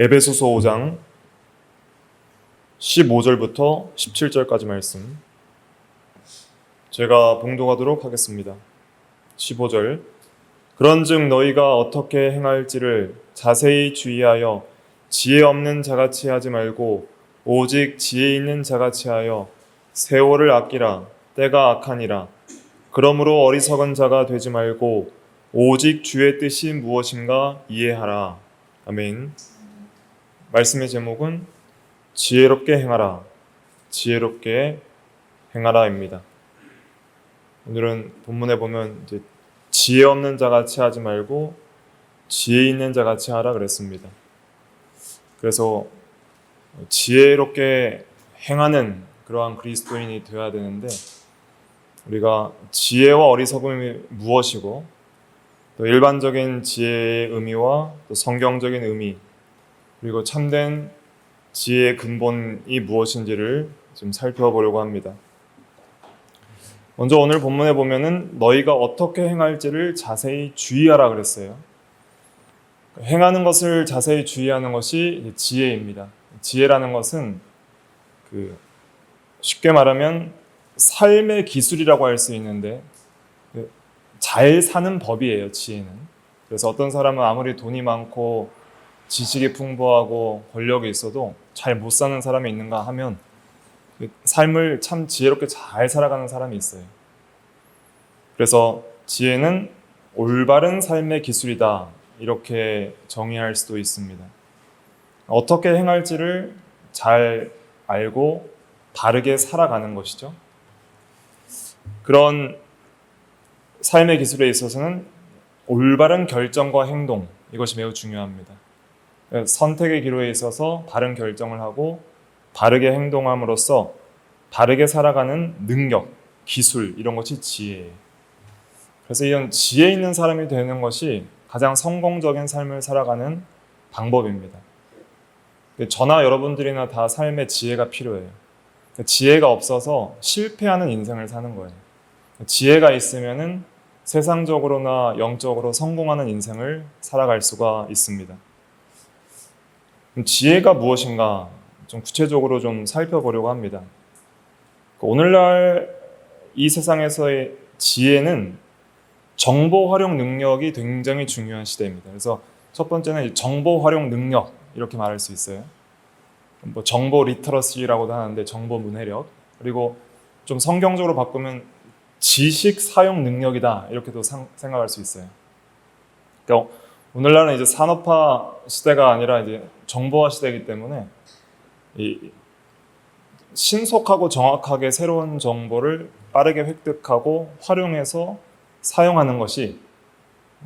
에베소서 5장 15절부터 17절까지 말씀 제가 봉독하도록 하겠습니다. 15절 그런즉 너희가 어떻게 행할지를 자세히 주의하여 지혜 없는 자같이 하지 말고 오직 지혜 있는 자같이 하여 세월을 아끼라. 때가 악하니라. 그러므로 어리석은 자가 되지 말고 오직 주의 뜻이 무엇인가 이해하라. 아멘. 말씀의 제목은 지혜롭게 행하라, 지혜롭게 행하라입니다. 오늘은 본문에 보면 이제 지혜 없는 자같이 하지 말고 지혜 있는 자같이 하라 그랬습니다. 그래서 지혜롭게 행하는 그러한 그리스도인이 되어야 되는데 우리가 지혜와 어리석음이 무엇이고 또 일반적인 지혜의 의미와 또 성경적인 의미 그리고 참된 지혜의 근본이 무엇인지를 좀 살펴보려고 합니다. 먼저 오늘 본문에 보면은 너희가 어떻게 행할지를 자세히 주의하라 그랬어요. 행하는 것을 자세히 주의하는 것이 지혜입니다. 지혜라는 것은 쉽게 말하면 삶의 기술이라고 할 수 있는데 잘 사는 법이에요, 지혜는. 그래서 어떤 사람은 아무리 돈이 많고 지식이 풍부하고 권력이 있어도 잘 못 사는 사람이 있는가 하면 삶을 참 지혜롭게 잘 살아가는 사람이 있어요. 그래서 지혜는 올바른 삶의 기술이다 이렇게 정의할 수도 있습니다. 어떻게 행할지를 잘 알고 바르게 살아가는 것이죠. 그런 삶의 기술에 있어서는 올바른 결정과 행동 이것이 매우 중요합니다. 선택의 기로에 있어서 바른 결정을 하고 바르게 행동함으로써 바르게 살아가는 능력, 기술 이런 것이 지혜예요. 그래서 이런 지혜 있는 사람이 되는 것이 가장 성공적인 삶을 살아가는 방법입니다. 저나 여러분들이나 다 삶에 지혜가 필요해요. 지혜가 없어서 실패하는 인생을 사는 거예요. 지혜가 있으면은 세상적으로나 영적으로 성공하는 인생을 살아갈 수가 있습니다. 지혜가 무엇인가 좀 구체적으로 좀 살펴보려고 합니다. 오늘날 이 세상에서의 지혜는 정보 활용 능력이 굉장히 중요한 시대입니다. 그래서 첫 번째는 정보 활용 능력 이렇게 말할 수 있어요. 정보 리터러시라고도 하는데 정보 문해력, 그리고 좀 성경적으로 바꾸면 지식 사용 능력이다 이렇게도 생각할 수 있어요. 그러니까 오늘날은 이제 산업화 시대가 아니라 이제 정보화 시대이기 때문에 신속하고 정확하게 새로운 정보를 빠르게 획득하고 활용해서 사용하는 것이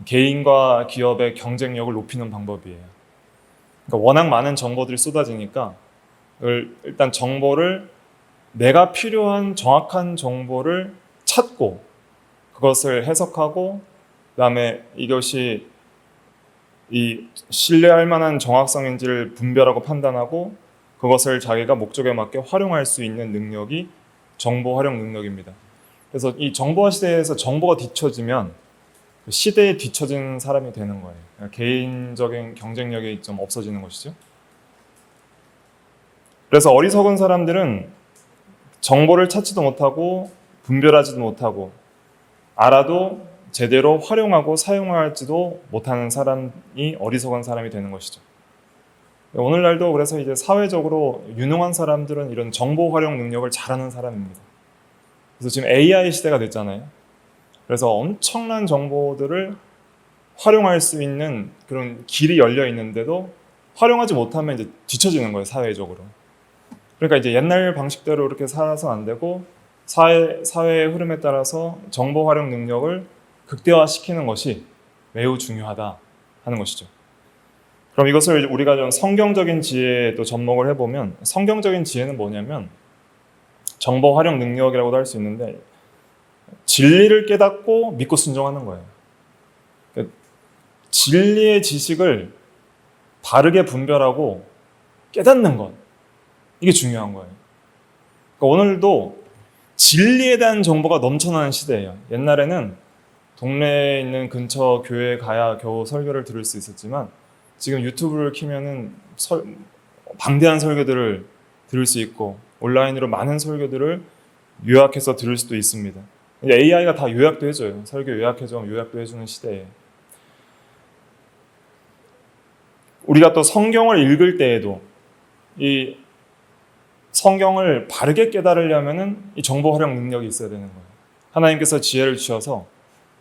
개인과 기업의 경쟁력을 높이는 방법이에요. 그러니까 워낙 많은 정보들이 쏟아지니까 일단 정보를 내가 필요한 정확한 정보를 찾고 그것을 해석하고 그다음에 이것이 신뢰할 만한 정확성인지를 분별하고 판단하고 그것을 자기가 목적에 맞게 활용할 수 있는 능력이 정보 활용 능력입니다. 그래서 이 정보화 시대에서 정보가 뒤처지면 시대에 뒤처진 사람이 되는 거예요. 개인적인 경쟁력이 좀 없어지는 것이죠. 그래서 어리석은 사람들은 정보를 찾지도 못하고 분별하지도 못하고 알아도 제대로 활용하고 사용하지도 못하는 사람이 어리석은 사람이 되는 것이죠. 오늘날도 그래서 이제 사회적으로 유능한 사람들은 이런 정보 활용 능력을 잘하는 사람입니다. 그래서 지금 AI 시대가 됐잖아요. 그래서 엄청난 정보들을 활용할 수 있는 그런 길이 열려 있는데도 활용하지 못하면 이제 뒤처지는 거예요, 사회적으로. 그러니까 이제 옛날 방식대로 이렇게 살아서 안 되고 사회의 흐름에 따라서 정보 활용 능력을 극대화시키는 것이 매우 중요하다 하는 것이죠. 그럼 이것을 우리가 좀 성경적인 지혜에 또 접목을 해보면 성경적인 지혜는 뭐냐면 정보 활용 능력이라고도 할 수 있는데 진리를 깨닫고 믿고 순종하는 거예요. 그러니까 진리의 지식을 바르게 분별하고 깨닫는 것 이게 중요한 거예요. 그러니까 오늘도 진리에 대한 정보가 넘쳐나는 시대예요. 옛날에는 동네에 있는 근처 교회에 가야 겨우 설교를 들을 수 있었지만 지금 유튜브를 키면은 방대한 설교들을 들을 수 있고 온라인으로 많은 설교들을 요약해서 들을 수도 있습니다. AI가 다 요약도 해줘요. 설교 요약해주면 요약도 해주는 시대에 우리가 또 성경을 읽을 때에도 이 성경을 바르게 깨달으려면은 이 정보 활용 능력이 있어야 되는 거예요. 하나님께서 지혜를 주셔서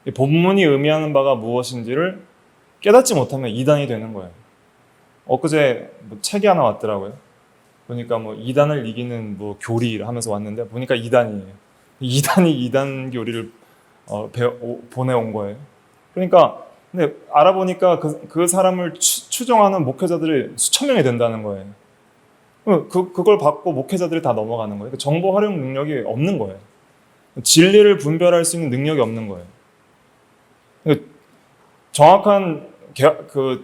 이 본문이 의미하는 바가 무엇인지를 깨닫지 못하면 이단이 되는 거예요. 엊그제 책이 하나 왔더라고요. 보니까 이단을 이기는 교리를 하면서 왔는데 보니까 이단이에요. 이단이 이단 교리를 보내온 거예요. 그러니까 근데 알아보니까 그 사람을 추종하는 목회자들이 수천 명이 된다는 거예요. 그걸 받고 목회자들이 다 넘어가는 거예요. 정보 활용 능력이 없는 거예요. 진리를 분별할 수 있는 능력이 없는 거예요. 정확한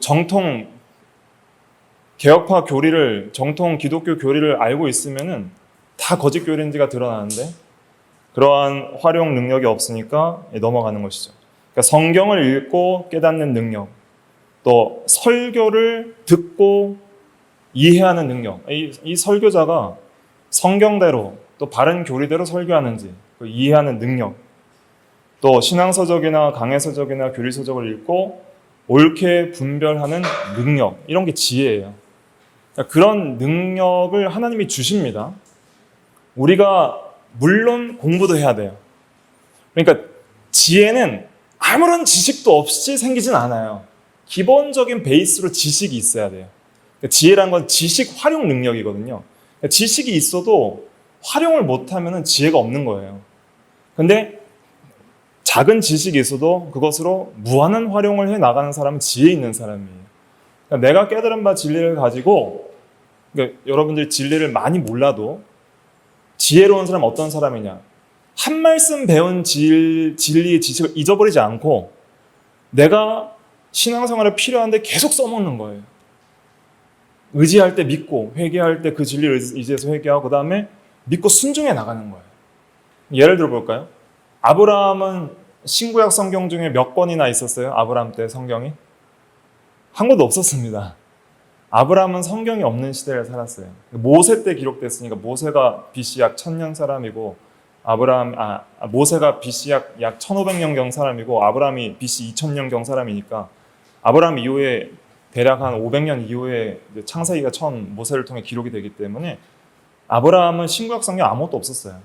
정통 개혁파 교리를, 정통 기독교 교리를 알고 있으면은 다 거짓 교리인지가 드러나는데 그러한 활용 능력이 없으니까 넘어가는 것이죠. 그러니까 성경을 읽고 깨닫는 능력, 또 설교를 듣고 이해하는 능력, 이 설교자가 성경대로 또 바른 교리대로 설교하는지 이해하는 능력, 또 신앙서적이나 강해서적이나 교리서적을 읽고 옳게 분별하는 능력, 이런 게 지혜예요. 그러니까 그런 능력을 하나님이 주십니다. 우리가 물론 공부도 해야 돼요. 그러니까 지혜는 아무런 지식도 없이 생기진 않아요. 기본적인 베이스로 지식이 있어야 돼요. 그러니까 지혜란 건 지식 활용 능력이거든요. 그러니까 지식이 있어도 활용을 못하면 지혜가 없는 거예요. 근데 작은 지식이 있어도 그것으로 무한한 활용을 해 나가는 사람은 지혜 있는 사람이에요. 그러니까 내가 깨달은 바 진리를 가지고, 그러니까 여러분들이 진리를 많이 몰라도 지혜로운 사람은 어떤 사람이냐? 한 말씀 배운 진리의 지식을 잊어버리지 않고 내가 신앙생활에 필요한데 계속 써먹는 거예요. 의지할 때 믿고, 회개할 때 그 진리를 의지해서 회개하고, 그 다음에 믿고 순종해 나가는 거예요. 예를 들어 볼까요? 아브라함은 신구약 성경 중에 몇 권이나 있었어요? 아브라함 때 성경이? 한 권도 없었습니다. 아브라함은 성경이 없는 시대를 살았어요. 모세 때 기록됐으니까 모세가 BC 약 1000년 사람이고 모세가 BC 약 1500년경 사람이고 아브라함이 BC 2000년경 사람이니까 아브라함 이후에 대략 한 500년 이후에 창세기가 처음 모세를 통해 기록이 되기 때문에 아브라함은 신구약 성경 아무것도 없었어요.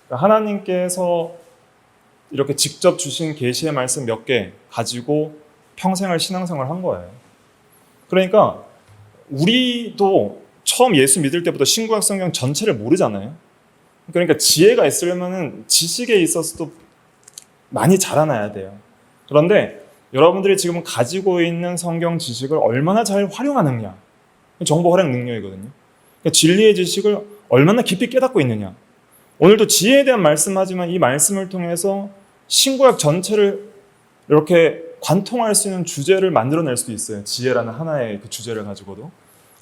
그러니까 하나님께서 이렇게 직접 주신 계시의 말씀 몇 개 가지고 평생을 신앙생활을 한 거예요. 그러니까 우리도 처음 예수 믿을 때부터 신구약 성경 전체를 모르잖아요. 그러니까 지혜가 있으려면 지식에 있어서도 많이 자라나야 돼요. 그런데 여러분들이 지금 가지고 있는 성경 지식을 얼마나 잘 활용하느냐, 정보 활용 능력이거든요. 그러니까 진리의 지식을 얼마나 깊이 깨닫고 있느냐. 오늘도 지혜에 대한 말씀하지만 이 말씀을 통해서 신구약 전체를 이렇게 관통할 수 있는 주제를 만들어낼 수도 있어요. 지혜라는 하나의 그 주제를 가지고도.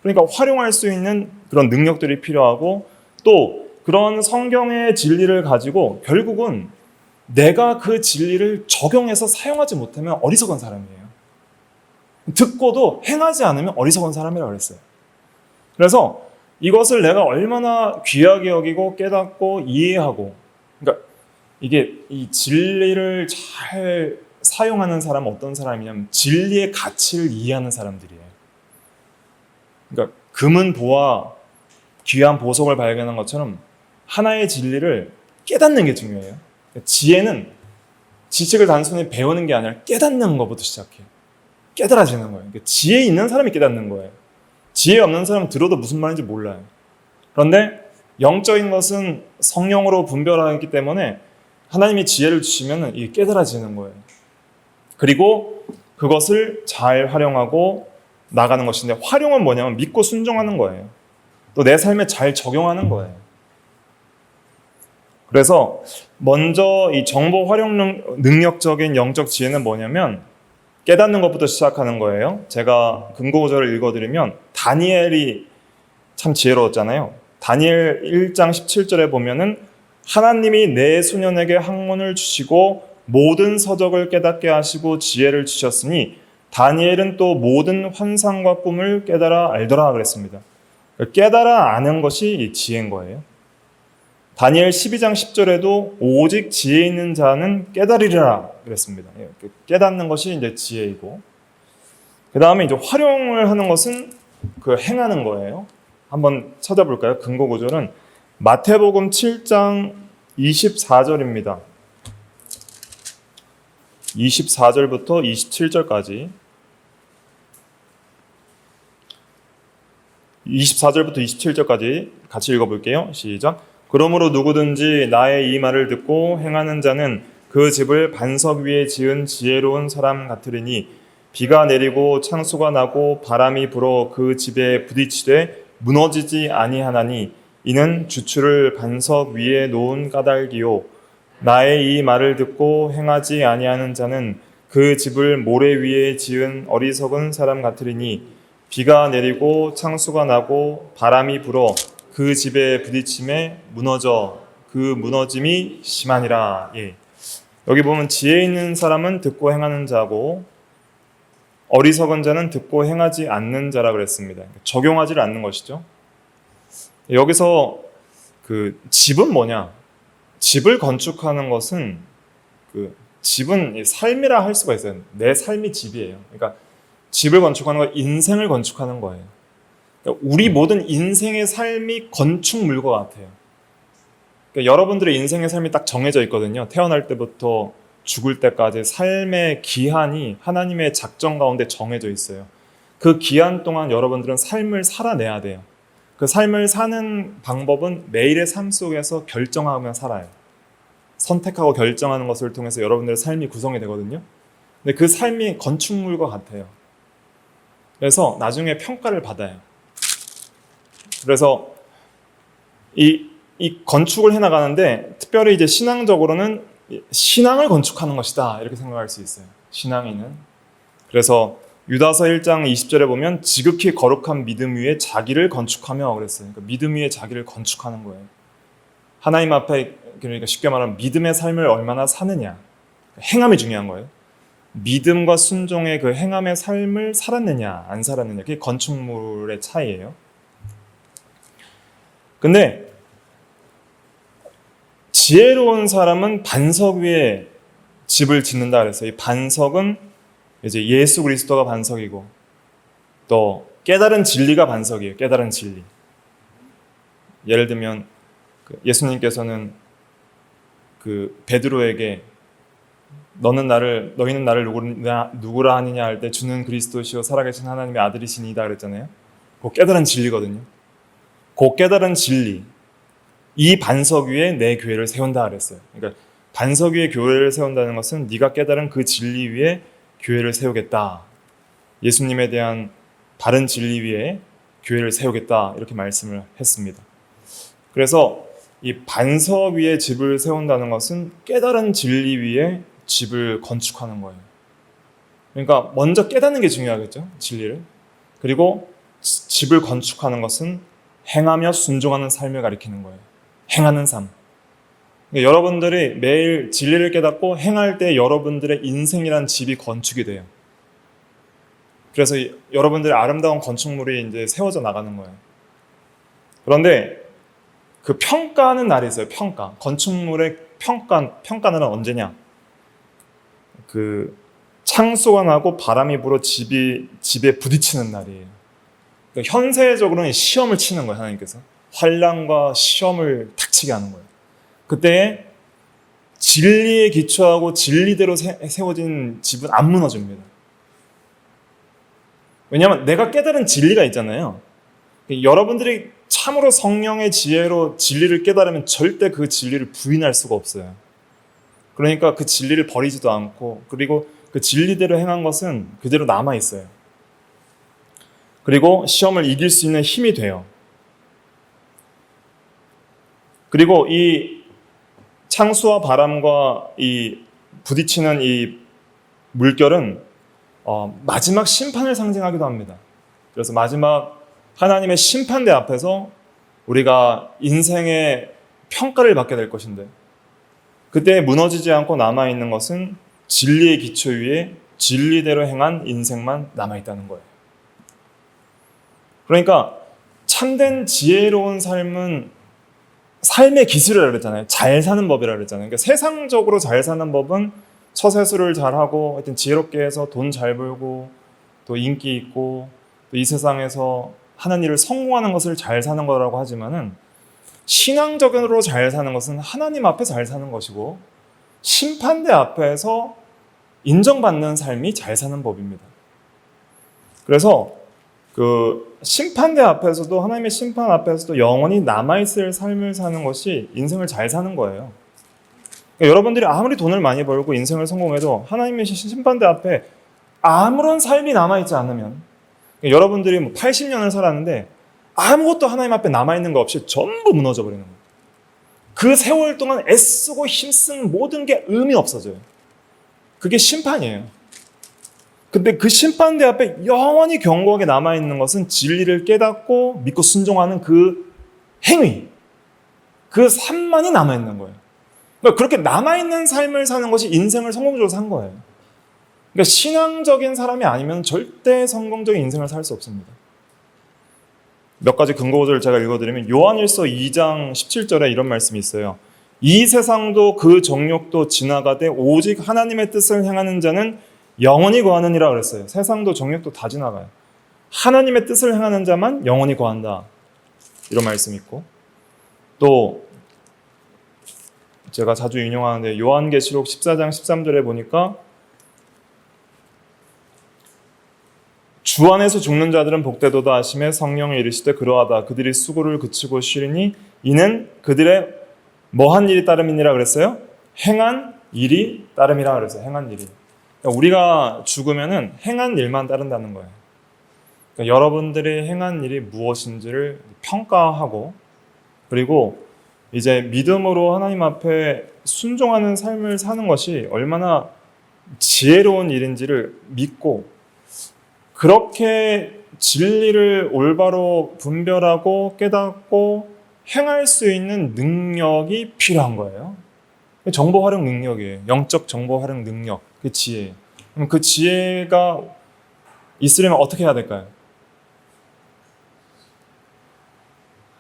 그러니까 활용할 수 있는 그런 능력들이 필요하고, 또 그런 성경의 진리를 가지고 결국은 내가 그 진리를 적용해서 사용하지 못하면 어리석은 사람이에요. 듣고도 행하지 않으면 어리석은 사람이라고 그랬어요. 그래서 이것을 내가 얼마나 귀하게 여기고 깨닫고 이해하고, 그러니까 이게 이 진리를 잘 사용하는 사람은 어떤 사람이냐면 진리의 가치를 이해하는 사람들이에요. 그러니까 금은 보화, 귀한 보석을 발견한 것처럼 하나의 진리를 깨닫는 게 중요해요. 그러니까 지혜는 지식을 단순히 배우는 게 아니라 깨닫는 것부터 시작해요. 깨달아지는 거예요. 그러니까 지혜 있는 사람이 깨닫는 거예요. 지혜 없는 사람은 들어도 무슨 말인지 몰라요. 그런데 영적인 것은 성령으로 분별하기 때문에 하나님이 지혜를 주시면 이게 깨달아지는 거예요. 그리고 그것을 잘 활용하고 나가는 것인데, 활용은 뭐냐면 믿고 순종하는 거예요. 또 내 삶에 잘 적용하는 거예요. 그래서 먼저 이 정보 활용 능력적인 영적 지혜는 뭐냐면 깨닫는 것부터 시작하는 거예요. 제가 근거 구절을 읽어드리면 다니엘이 참 지혜로웠잖아요. 다니엘 1장 17절에 보면은 하나님이 내 소년에게 학문을 주시고 모든 서적을 깨닫게 하시고 지혜를 주셨으니 다니엘은 또 모든 환상과 꿈을 깨달아 알더라 그랬습니다. 깨달아 아는 것이 지혜인 거예요. 다니엘 12장 10절에도 오직 지혜 있는 자는 깨달으리라 그랬습니다. 깨닫는 것이 이제 지혜이고, 그 다음에 이제 활용을 하는 것은 그 행하는 거예요. 한번 찾아볼까요? 근거 구절은 마태복음 7장 24절입니다. 24절부터 27절까지. 24절부터 27절까지 같이 읽어볼게요. 시작. 그러므로 누구든지 나의 이 말을 듣고 행하는 자는 그 집을 반석 위에 지은 지혜로운 사람 같으리니 비가 내리고 창수가 나고 바람이 불어 그 집에 부딪히되 무너지지 아니하나니 이는 주추를 반석 위에 놓은 까닭이요 나의 이 말을 듣고 행하지 아니하는 자는 그 집을 모래 위에 지은 어리석은 사람 같으리니 비가 내리고 창수가 나고 바람이 불어 그 집에 부딪힘에 무너져 그 무너짐이 심하니라. 예. 여기 보면 지혜 있는 사람은 듣고 행하는 자고 어리석은 자는 듣고 행하지 않는 자라 그랬습니다. 적용하지 않는 것이죠. 여기서 그 집은 뭐냐? 집을 건축하는 것은 그 집은 삶이라 할 수가 있어요. 내 삶이 집이에요. 그러니까 집을 건축하는 건 인생을 건축하는 거예요. 그러니까 우리 모든 인생의 삶이 건축물과 같아요. 그러니까 여러분들의 인생의 삶이 딱 정해져 있거든요. 태어날 때부터 죽을 때까지 삶의 기한이 하나님의 작정 가운데 정해져 있어요. 그 기한 동안 여러분들은 삶을 살아내야 돼요. 그 삶을 사는 방법은 매일의 삶 속에서 결정하며 살아요. 선택하고 결정하는 것을 통해서 여러분들의 삶이 구성이 되거든요. 근데 그 삶이 건축물과 같아요. 그래서 나중에 평가를 받아요. 그래서 이 건축을 해나가는데 특별히 이제 신앙적으로는 신앙을 건축하는 것이다 이렇게 생각할 수 있어요. 신앙인은. 그래서 유다서 1장 20절에 보면 지극히 거룩한 믿음 위에 자기를 건축하며 그랬어요. 그러니까 믿음 위에 자기를 건축하는 거예요. 하나님 앞에, 그러니까 쉽게 말하면 믿음의 삶을 얼마나 사느냐, 행함이 중요한 거예요. 믿음과 순종의 그 행함의 삶을 살았느냐 안 살았느냐, 그게 건축물의 차이예요. 근데 지혜로운 사람은 반석 위에 집을 짓는다 그랬어요. 이 반석은 이제 예수 그리스도가 반석이고 또 깨달은 진리가 반석이에요. 깨달은 진리. 예를 들면 예수님께서는 그 베드로에게 너희는 나를 누구라 하느냐 할 때 주는 그리스도시요 살아계신 하나님의 아들이시니이다 그랬잖아요. 그 깨달은 진리거든요. 그 깨달은 진리, 이 반석 위에 내 교회를 세운다 그랬어요. 그러니까 반석 위에 교회를 세운다는 것은 네가 깨달은 그 진리 위에 교회를 세우겠다. 예수님에 대한 바른 진리 위에 교회를 세우겠다 이렇게 말씀을 했습니다. 그래서 이 반석 위에 집을 세운다는 것은 깨달은 진리 위에 집을 건축하는 거예요. 그러니까 먼저 깨닫는 게 중요하겠죠, 진리를. 그리고 집을 건축하는 것은 행하며 순종하는 삶을 가리키는 거예요. 행하는 삶. 그러니까 여러분들이 매일 진리를 깨닫고 행할 때 여러분들의 인생이란 집이 건축이 돼요. 그래서 여러분들의 아름다운 건축물이 이제 세워져 나가는 거예요. 그런데 그 평가하는 날이 있어요. 평가. 건축물의 평가는 언제냐? 그 창수가 나고 바람이 불어 집에 부딪히는 날이에요. 그러니까 현세적으로는 시험을 치는 거예요. 하나님께서 환난과 시험을 닥치게 하는 거예요. 그때 진리에 기초하고 진리대로 세워진 집은 안 무너집니다. 왜냐하면 내가 깨달은 진리가 있잖아요. 여러분들이 참으로 성령의 지혜로 진리를 깨달으면 절대 그 진리를 부인할 수가 없어요. 그러니까 그 진리를 버리지도 않고, 그리고 그 진리대로 행한 것은 그대로 남아있어요. 그리고 시험을 이길 수 있는 힘이 돼요. 그리고 이 창수와 바람과 이 부딪히는 이 물결은 마지막 심판을 상징하기도 합니다. 그래서 마지막 하나님의 심판대 앞에서 우리가 인생의 평가를 받게 될 것인데, 그때 무너지지 않고 남아있는 것은 진리의 기초 위에 진리대로 행한 인생만 남아있다는 거예요. 그러니까 참된 지혜로운 삶은 삶의 기술이라고 그랬잖아요. 잘 사는 법이라고 그랬잖아요. 그러니까 세상적으로 잘 사는 법은 처세술을 잘하고 하여튼 지혜롭게 해서 돈 잘 벌고 또 인기 있고 또 이 세상에서 하는 일을 성공하는 것을 잘 사는 거라고 하지만은 신앙적으로 잘 사는 것은 하나님 앞에 잘 사는 것이고 심판대 앞에서 인정받는 삶이 잘 사는 법입니다. 그래서 그 심판대 앞에서도 하나님의 심판 앞에서도 영원히 남아있을 삶을 사는 것이 인생을 잘 사는 거예요. 그러니까 여러분들이 아무리 돈을 많이 벌고 인생을 성공해도 하나님의 심판대 앞에 아무런 삶이 남아있지 않으면 그러니까 여러분들이 뭐 80년을 살았는데 아무것도 하나님 앞에 남아있는 거 없이 전부 무너져 버리는 거예요. 그 세월 동안 애쓰고 힘쓴 모든 게 의미 없어져요. 그게 심판이에요. 근데 그 심판대 앞에 영원히 견고하게 남아있는 것은 진리를 깨닫고 믿고 순종하는 그 행위, 그 삶만이 남아있는 거예요. 그러니까 그렇게 남아있는 삶을 사는 것이 인생을 성공적으로 산 거예요. 그러니까 신앙적인 사람이 아니면 절대 성공적인 인생을 살 수 없습니다. 몇 가지 근거 구절을 제가 읽어드리면 요한일서 2장 17절에 이런 말씀이 있어요. 이 세상도 그 정욕도 지나가되 오직 하나님의 뜻을 행하는 자는 영원히 거하느니라 그랬어요. 세상도 정욕도 다 지나가요. 하나님의 뜻을 행하는 자만 영원히 거한다. 이런 말씀이 있고 또 제가 자주 인용하는데 요한계시록 14장 13절에 보니까 주 안에서 죽는 자들은 복되도다 하시며 성령이 이르시되 그러하다. 그들이 수고를 그치고 쉬리니 이는 그들의 뭐한 일이 따름이니라 그랬어요? 행한 일이 따름이라 그랬어요. 행한 일이. 그러니까 우리가 죽으면은 행한 일만 따른다는 거예요. 그러니까 여러분들이 행한 일이 무엇인지를 평가하고 그리고 이제 믿음으로 하나님 앞에 순종하는 삶을 사는 것이 얼마나 지혜로운 일인지를 믿고 그렇게 진리를 올바로 분별하고 깨닫고 행할 수 있는 능력이 필요한 거예요. 정보 활용 능력이에요. 영적 정보 활용 능력, 그 지혜. 그럼 그 지혜가 있으려면 어떻게 해야 될까요?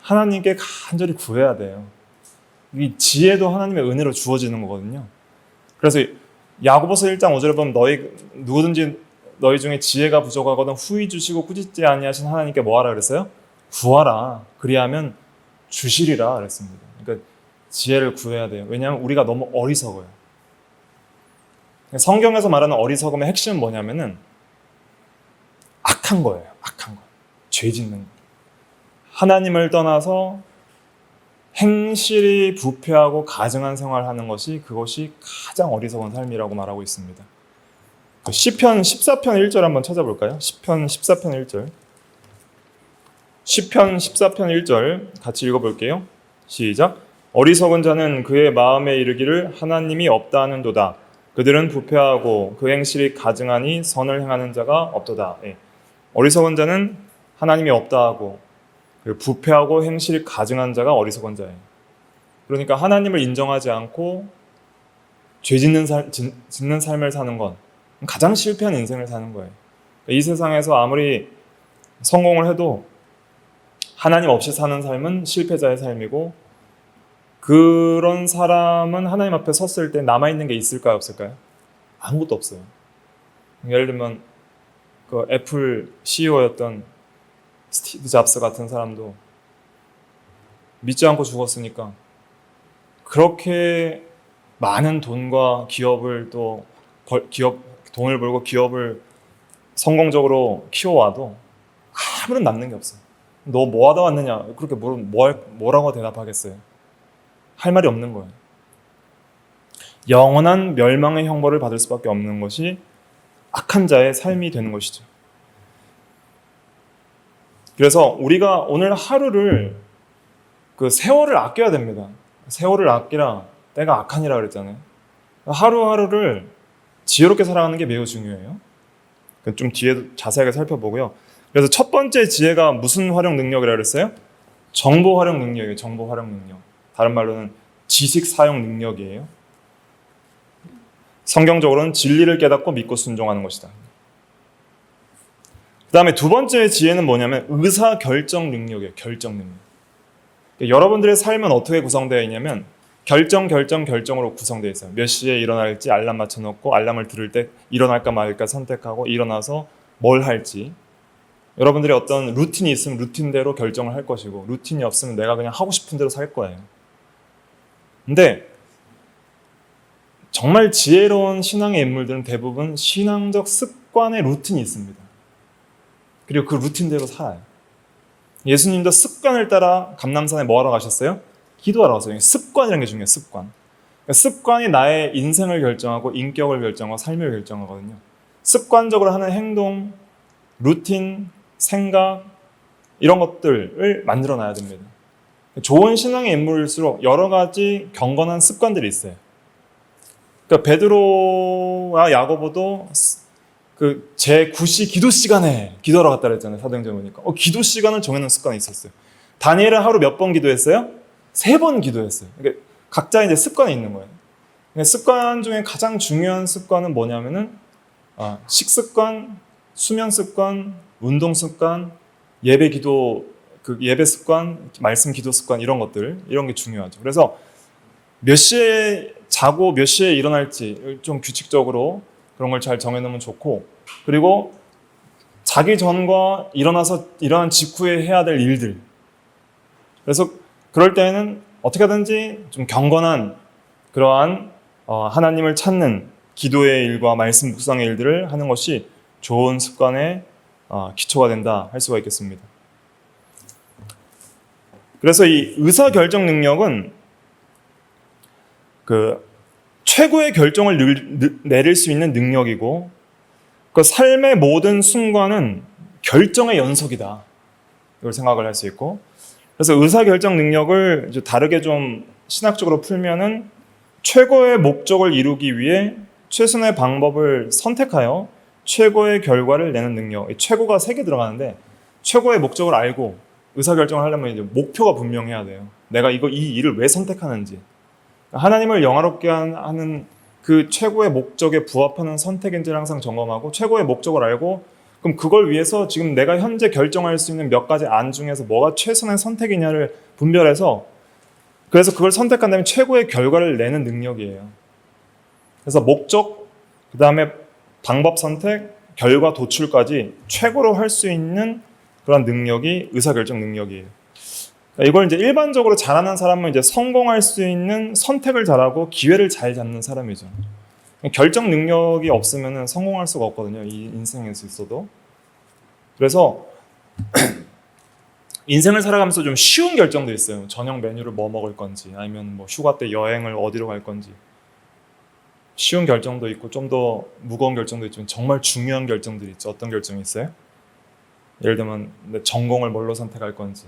하나님께 간절히 구해야 돼요. 이 지혜도 하나님의 은혜로 주어지는 거거든요. 그래서 야고보서 1장 5절에 보면 누구든지 너희 중에 지혜가 부족하거든 후히 주시고 꾸짖지 아니하신 하나님께 뭐하라 그랬어요? 구하라. 그리하면 주시리라 그랬습니다. 그러니까 지혜를 구해야 돼요. 왜냐하면 우리가 너무 어리석어요. 성경에서 말하는 어리석음의 핵심은 뭐냐면은 악한 거예요. 악한 거. 죄 짓는 거. 하나님을 떠나서 행실이 부패하고 가증한 생활하는 것이 그것이 가장 어리석은 삶이라고 말하고 있습니다. 시편 14편 1절 한번 찾아볼까요? 시편 14편 1절. 시편 14편 1절 같이 읽어볼게요. 시작. 어리석은 자는 그의 마음에 이르기를 하나님이 없다 하는도다. 그들은 부패하고 그 행실이 가증하니 선을 행하는 자가 없도다. 예. 어리석은 자는 하나님이 없다 하고 부패하고 행실이 가증한 자가 어리석은 자예요. 그러니까 하나님을 인정하지 않고 죄 짓는 삶을 사는 건 가장 실패한 인생을 사는 거예요. 이 세상에서 아무리 성공을 해도 하나님 없이 사는 삶은 실패자의 삶이고 그런 사람은 하나님 앞에 섰을 때 남아있는 게 있을까요? 없을까요? 아무것도 없어요. 예를 들면 그 애플 CEO였던 스티브 잡스 같은 사람도 믿지 않고 죽었으니까 그렇게 많은 돈과 기업을 또 돈을 벌고 기업을 성공적으로 키워와도 아무런 남는 게 없어요. 너 뭐 하다 왔느냐? 그렇게 뭐라고 대답하겠어요? 할 말이 없는 거예요. 영원한 멸망의 형벌을 받을 수밖에 없는 것이 악한 자의 삶이 되는 것이죠. 그래서 우리가 오늘 하루를 그 세월을 아껴야 됩니다. 세월을 아끼라 때가 악하니라 그랬잖아요. 하루하루를 지혜롭게 살아가는 게 매우 중요해요. 좀 뒤에 자세하게 살펴보고요. 그래서 첫 번째 지혜가 무슨 활용 능력이라고 그랬어요? 정보 활용 능력이에요. 정보 활용 능력. 다른 말로는 지식 사용 능력이에요. 성경적으로는 진리를 깨닫고 믿고 순종하는 것이다. 그 다음에 두 번째 지혜는 뭐냐면 의사결정 능력이에요. 결정 능력. 여러분들의 삶은 어떻게 구성되어 있냐면 결정으로 구성되어 있어요. 몇 시에 일어날지 알람 맞춰놓고 알람을 들을 때 일어날까 말까 선택하고 일어나서 뭘 할지. 여러분들의 어떤 루틴이 있으면 루틴대로 결정을 할 것이고 루틴이 없으면 내가 그냥 하고 싶은 대로 살 거예요. 근데 정말 지혜로운 신앙의 인물들은 대부분 신앙적 습관의 루틴이 있습니다. 그리고 그 루틴대로 살아요. 예수님도 습관을 따라 감람산에 뭐 하러 가셨어요? 기도하러 가셨어요. 습관이라는 게 중요해요. 습관. 그러니까 습관이 나의 인생을 결정하고 인격을 결정하고 삶을 결정하거든요. 습관적으로 하는 행동, 루틴, 생각 이런 것들을 만들어 놔야 됩니다. 좋은 신앙의 인물일수록 여러 가지 경건한 습관들이 있어요. 그러니까 베드로와 야고보도 그 제9시 기도 시간에 기도하러 갔다 그랬잖아요. 사도행전 보니까. 기도 시간을 정해놓은 습관이 있었어요. 다니엘은 하루 몇 번 기도했어요? 3번 기도했어요. 그러니까 각자 이제 습관이 있는 거예요. 습관 중에 가장 중요한 습관은 뭐냐면은 식습관, 수면 습관, 운동 습관, 예배 기도 예배 습관, 말씀 기도 습관 이런 것들 이런 게 중요하죠. 그래서 몇 시에 자고 몇 시에 일어날지 좀 규칙적으로 그런 걸 잘 정해놓으면 좋고 그리고 자기 전과 일어난 직후에 해야 될 일들 그래서 그럴 때에는 어떻게 하든지 좀 경건한 그러한 하나님을 찾는 기도의 일과 말씀 묵상의 일들을 하는 것이 좋은 습관의 기초가 된다 할 수가 있겠습니다. 그래서 이 의사결정 능력은 그 최고의 결정을 내릴 수 있는 능력이고 그 삶의 모든 순간은 결정의 연속이다. 이걸 생각을 할 수 있고 그래서 의사결정 능력을 이제 다르게 좀 신학적으로 풀면은 최고의 목적을 이루기 위해 최선의 방법을 선택하여 최고의 결과를 내는 능력. 최고가 3개 들어가는데 최고의 목적을 알고 의사결정을 하려면 이제 목표가 분명해야 돼요. 내가 이 일을 왜 선택하는지. 하나님을 영화롭게 하는 그 최고의 목적에 부합하는 선택인지를 항상 점검하고 최고의 목적을 알고 그럼 그걸 위해서 지금 내가 현재 결정할 수 있는 몇 가지 안 중에서 뭐가 최선의 선택이냐를 분별해서 그래서 그걸 선택한다면 최고의 결과를 내는 능력이에요. 그래서 목적, 그 다음에 방법 선택, 결과 도출까지 최고로 할 수 있는 그런 능력이 의사결정 능력이에요. 이걸 이제 일반적으로 잘하는 사람은 이제 성공할 수 있는 선택을 잘하고 기회를 잘 잡는 사람이죠. 결정 능력이 없으면 성공할 수가 없거든요. 이 인생에서 있어도. 그래서 인생을 살아가면서 좀 쉬운 결정도 있어요. 저녁 메뉴를 뭐 먹을 건지 아니면 뭐 휴가 때 여행을 어디로 갈 건지. 쉬운 결정도 있고 좀 더 무거운 결정도 있지만 정말 중요한 결정들이 있죠. 어떤 결정이 있어요? 예를 들면 전공을 뭘로 선택할 건지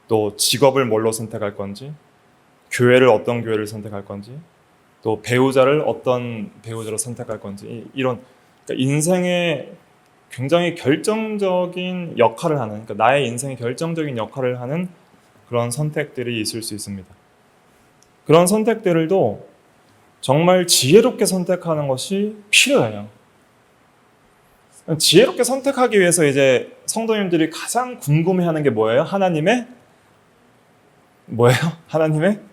또 직업을 뭘로 선택할 건지 교회를 어떤 교회를 선택할 건지 또 배우자를 어떤 배우자로 선택할 건지 이런 그러니까 인생의 굉장히 결정적인 역할을 하는 그러니까 나의 인생의 결정적인 역할을 하는 그런 선택들이 있을 수 있습니다. 그런 선택들도 정말 지혜롭게 선택하는 것이 필요해요. 지혜롭게 선택하기 위해서 이제 성도님들이 가장 궁금해하는 게 뭐예요? 하나님의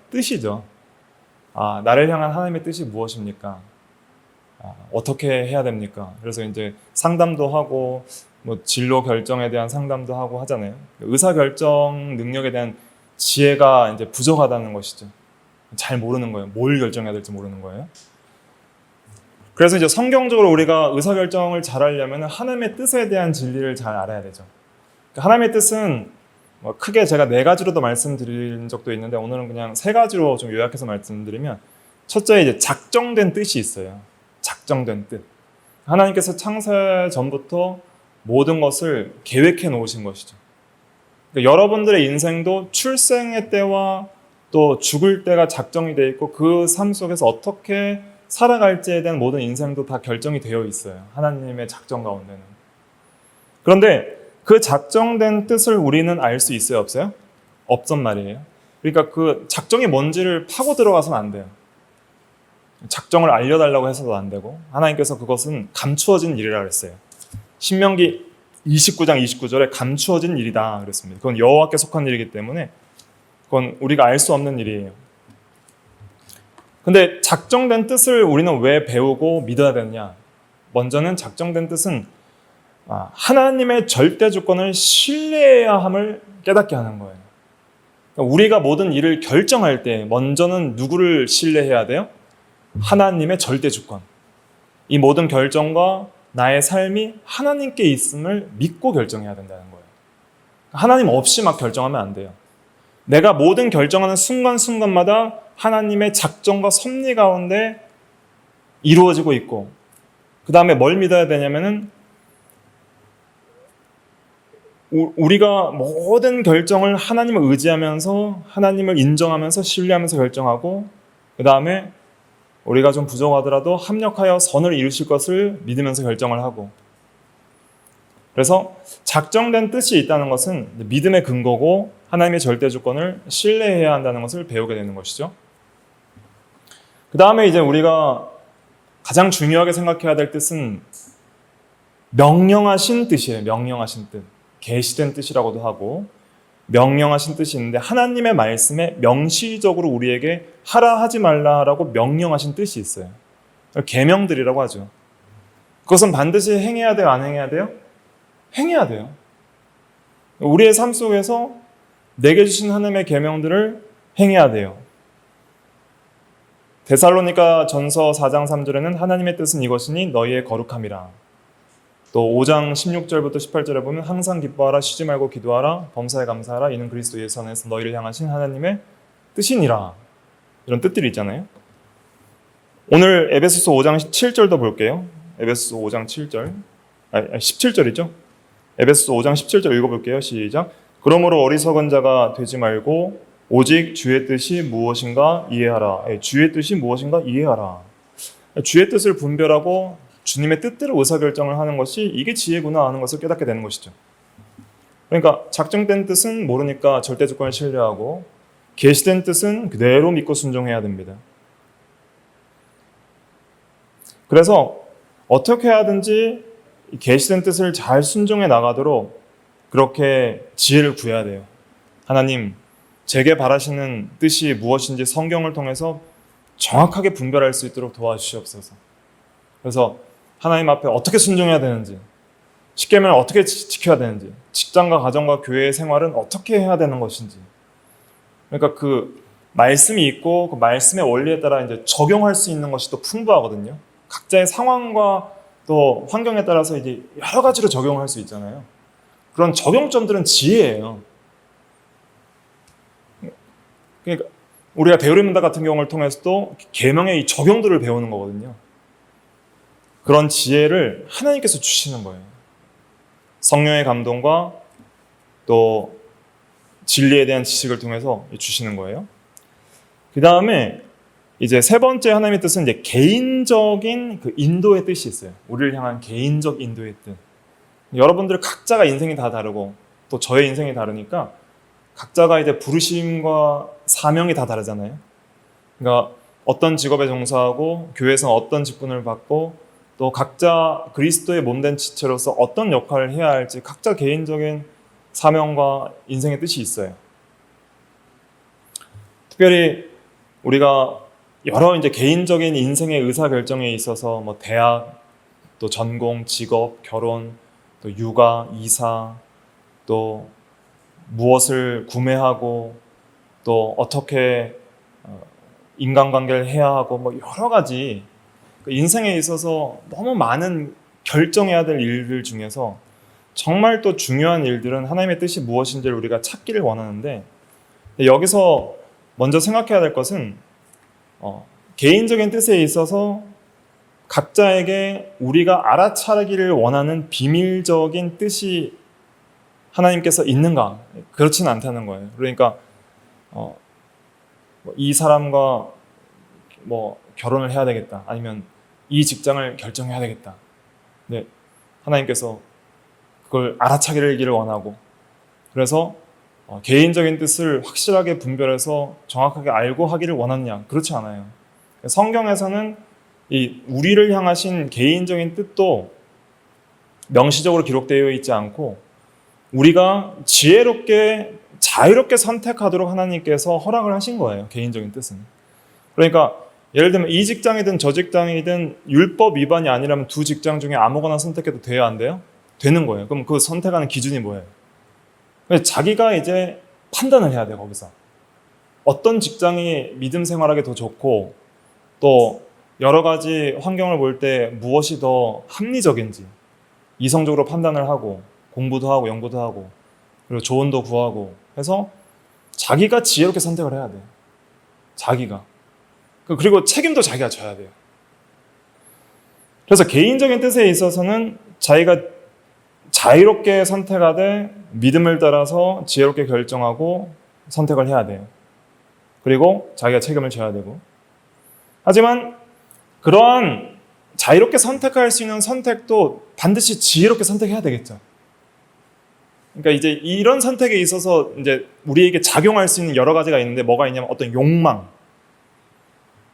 뜻이죠. 나를 향한 하나님의 뜻이 무엇입니까? 어떻게 해야 됩니까? 그래서 이제 상담도 하고 뭐 진로 결정에 대한 상담도 하고 하잖아요. 의사 결정 능력에 대한 지혜가 이제 부족하다는 것이죠. 잘 모르는 거예요. 뭘 결정해야 될지 모르는 거예요. 그래서 이제 성경적으로 우리가 의사결정을 잘 하려면 하나님의 뜻에 대한 진리를 잘 알아야 되죠. 하나님의 뜻은 크게 제가 4가지로도 말씀드린 적도 있는데 오늘은 그냥 3가지로 좀 요약해서 말씀드리면 첫째 이제 작정된 뜻이 있어요. 작정된 뜻. 하나님께서 창세 전부터 모든 것을 계획해 놓으신 것이죠. 그러니까 여러분들의 인생도 출생의 때와 또 죽을 때가 작정이 되어 있고 그 삶 속에서 어떻게 살아갈지에 대한 모든 인생도 다 결정이 되어 있어요. 하나님의 작정 가운데는. 그런데 그 작정된 뜻을 우리는 알 수 있어요? 없어요? 없단 말이에요. 그러니까 그 작정이 뭔지를 파고 들어가서는 안 돼요. 작정을 알려달라고 해서도 안 되고 하나님께서 그것은 감추어진 일이라 그랬어요. 신명기 29장 29절에 감추어진 일이다 그랬습니다. 그건 여호와께 속한 일이기 때문에 그건 우리가 알 수 없는 일이에요. 근데 작정된 뜻을 우리는 왜 배우고 믿어야 되느냐? 먼저는 작정된 뜻은 하나님의 절대 주권을 신뢰해야 함을 깨닫게 하는 거예요. 그러니까 우리가 모든 일을 결정할 때 먼저는 누구를 신뢰해야 돼요? 하나님의 절대 주권. 이 모든 결정과 나의 삶이 하나님께 있음을 믿고 결정해야 된다는 거예요. 하나님 없이 막 결정하면 안 돼요. 내가 모든 결정하는 순간순간마다 하나님의 작정과 섭리 가운데 이루어지고 있고, 그 다음에 뭘 믿어야 되냐면은 우리가 모든 결정을 하나님을 의지하면서 하나님을 인정하면서 신뢰하면서 결정하고, 그 다음에 우리가 좀 부족하더라도 합력하여 선을 이루실 것을 믿으면서 결정을 하고, 그래서 작정된 뜻이 있다는 것은 믿음의 근거고 하나님의 절대 주권을 신뢰해야 한다는 것을 배우게 되는 것이죠. 그 다음에 이제 우리가 가장 중요하게 생각해야 될 뜻은 명령하신 뜻이에요. 명령하신 뜻. 계시된 뜻이라고도 하고 명령하신 뜻이 있는데 하나님의 말씀에 명시적으로 우리에게 하라 하지 말라라고 명령하신 뜻이 있어요. 계명들이라고 하죠. 그것은 반드시 행해야 돼요? 안 행해야 돼요? 행해야 돼요. 우리의 삶 속에서 내게 주신 하나님의 계명들을 행해야 돼요. 데살로니가 전서 4장 3절에는 하나님의 뜻은 이것이니 너희의 거룩함이라. 또 5장 16절부터 18절에 보면 항상 기뻐하라, 쉬지 말고 기도하라, 범사에 감사하라, 이는 그리스도 예수 안에서 너희를 향하신 하나님의 뜻이니라. 이런 뜻들이 있잖아요. 오늘 에베소서 5장 7절도 볼게요. 에베소서 5장 7절, 17절이죠. 에베소서 5장 17절 읽어볼게요. 시작. 그러므로 어리석은 자가 되지 말고 오직 주의 뜻이 무엇인가 이해하라. 주의 뜻이 무엇인가 이해하라. 주의 뜻을 분별하고 주님의 뜻대로 의사결정을 하는 것이 이게 지혜구나 하는 것을 깨닫게 되는 것이죠. 그러니까 작정된 뜻은 모르니까 절대 주권을 신뢰하고 계시된 뜻은 그대로 믿고 순종해야 됩니다. 그래서 어떻게 하든지 계시된 뜻을 잘 순종해 나가도록 그렇게 지혜를 구해야 돼요. 하나님, 제게 바라시는 뜻이 무엇인지 성경을 통해서 정확하게 분별할 수 있도록 도와주시옵소서. 그래서 하나님 앞에 어떻게 순종해야 되는지, 십계명을 어떻게 지켜야 되는지, 직장과 가정과 교회의 생활은 어떻게 해야 되는 것인지. 그러니까 그 말씀이 있고 그 말씀의 원리에 따라 이제 적용할 수 있는 것이 또 풍부하거든요. 각자의 상황과 또 환경에 따라서 이제 여러 가지로 적용할 수 있잖아요. 그런 적용점들은 지혜예요. 그러니까 우리가 대우림문답 같은 경우를 통해서도 계명의 이 적용들을 배우는 거거든요. 그런 지혜를 하나님께서 주시는 거예요. 성령의 감동과 또 진리에 대한 지식을 통해서 주시는 거예요. 그 다음에 이제 세 번째 하나님의 뜻은 이제 개인적인 그 인도의 뜻이 있어요. 우리를 향한 개인적 인도의 뜻. 여러분들 각자가 인생이 다 다르고 또 저의 인생이 다르니까 각자가 이제 부르심과 사명이 다 다르잖아요. 그러니까 어떤 직업에 종사하고 교회에서 어떤 직분을 받고 또 각자 그리스도의 몸된 지체로서 어떤 역할을 해야 할지 각자 개인적인 사명과 인생의 뜻이 있어요. 특별히 우리가 여러 이제 개인적인 인생의 의사결정에 있어서 뭐 대학, 또 전공, 직업, 결혼, 또 육아, 이사, 또 무엇을 구매하고 또 어떻게 인간관계를 해야 하고 뭐 여러 가지 인생에 있어서 너무 많은 결정해야 될 일들 중에서 정말 또 중요한 일들은 하나님의 뜻이 무엇인지를 우리가 찾기를 원하는데 여기서 먼저 생각해야 될 것은 개인적인 뜻에 있어서 각자에게 우리가 알아차리기를 원하는 비밀적인 뜻이 하나님께서 있는가? 그렇지는 않다는 거예요. 그러니까 이 사람과 뭐 결혼을 해야 되겠다. 아니면 이 직장을 결정해야 되겠다. 네, 하나님께서 그걸 알아차리기를 원하고 그래서 개인적인 뜻을 확실하게 분별해서 정확하게 알고 하기를 원하느냐? 그렇지 않아요. 성경에서는 이 우리를 향하신 개인적인 뜻도 명시적으로 기록되어 있지 않고 우리가 지혜롭게 자유롭게 선택하도록 하나님께서 허락을 하신 거예요. 개인적인 뜻은. 그러니까 예를 들면 이 직장이든 저 직장이든 율법 위반이 아니라면 두 직장 중에 아무거나 선택해도 돼요, 안 돼요? 되는 거예요. 그럼 그 선택하는 기준이 뭐예요? 자기가 이제 판단을 해야 돼요, 거기서. 어떤 직장이 믿음 생활하기 더 좋고 또 여러 가지 환경을 볼 때 무엇이 더 합리적인지 이성적으로 판단을 하고 공부도 하고 연구도 하고 그리고 조언도 구하고 해서 자기가 지혜롭게 선택을 해야 돼요. 자기가. 그리고 책임도 자기가 져야 돼요. 그래서 개인적인 뜻에 있어서는 자기가 자유롭게 선택하되 믿음을 따라서 지혜롭게 결정하고 선택을 해야 돼요. 그리고 자기가 책임을 져야 되고. 하지만 그러한 자유롭게 선택할 수 있는 선택도 반드시 지혜롭게 선택해야 되겠죠. 그러니까 이제 이런 선택에 있어서 이제 우리에게 작용할 수 있는 여러 가지가 있는데 뭐가 있냐면 어떤 욕망,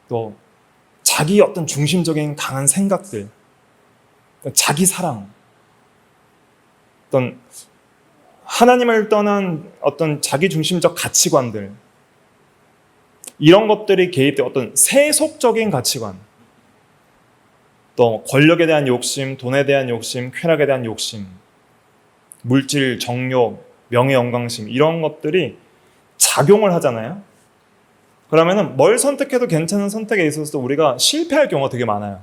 또 자기 어떤 중심적인 강한 생각들, 자기 사랑, 어떤 하나님을 떠난 어떤 자기 중심적 가치관들, 이런 것들이 개입돼 어떤 세속적인 가치관, 또 권력에 대한 욕심, 돈에 대한 욕심, 쾌락에 대한 욕심, 물질, 정욕, 명예, 영광심 이런 것들이 작용을 하잖아요. 그러면은 뭘 선택해도 괜찮은 선택에 있어서 우리가 실패할 경우가 되게 많아요.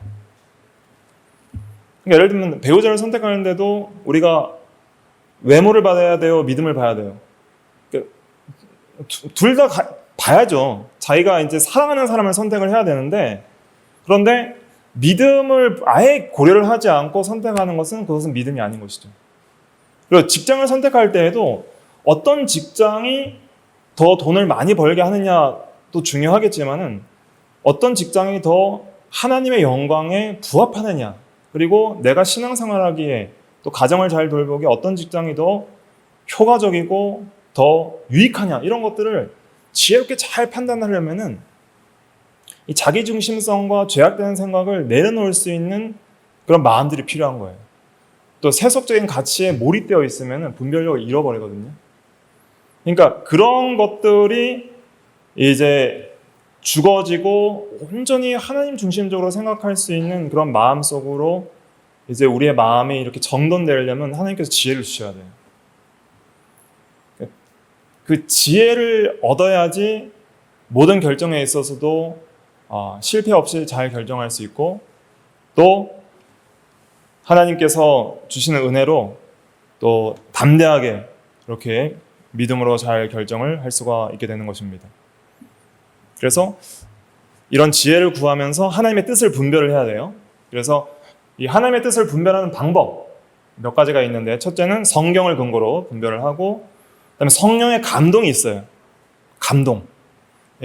그러니까 예를 들면 배우자를 선택하는데도 우리가 외모를 봐야 돼요, 믿음을 봐야 돼요. 그러니까 둘 다 봐야죠. 자기가 이제 사랑하는 사람을 선택을 해야 되는데 그런데 믿음을 아예 고려를 하지 않고 선택하는 것은 그것은 믿음이 아닌 것이죠. 그리고 직장을 선택할 때에도 어떤 직장이 더 돈을 많이 벌게 하느냐도 중요하겠지만은 어떤 직장이 더 하나님의 영광에 부합하느냐 그리고 내가 신앙생활하기에 또 가정을 잘 돌보기에 어떤 직장이 더 효과적이고 더 유익하냐 이런 것들을 지혜롭게 잘 판단하려면은 이 자기중심성과 죄악되는 생각을 내려놓을 수 있는 그런 마음들이 필요한 거예요. 또 세속적인 가치에 몰입되어 있으면 분별력을 잃어버리거든요. 그러니까 그런 것들이 이제 죽어지고 온전히 하나님 중심적으로 생각할 수 있는 그런 마음 속으로 이제 우리의 마음이 이렇게 정돈되려면 하나님께서 지혜를 주셔야 돼요. 그 지혜를 얻어야지 모든 결정에 있어서도 실패 없이 잘 결정할 수 있고 또 하나님께서 주시는 은혜로 또 담대하게 이렇게 믿음으로 잘 결정을 할 수가 있게 되는 것입니다. 그래서 이런 지혜를 구하면서 하나님의 뜻을 분별을 해야 돼요. 그래서 이 하나님의 뜻을 분별하는 방법 몇 가지가 있는데 첫째는 성경을 근거로 분별을 하고 그다음에 성령의 감동이 있어요. 감동.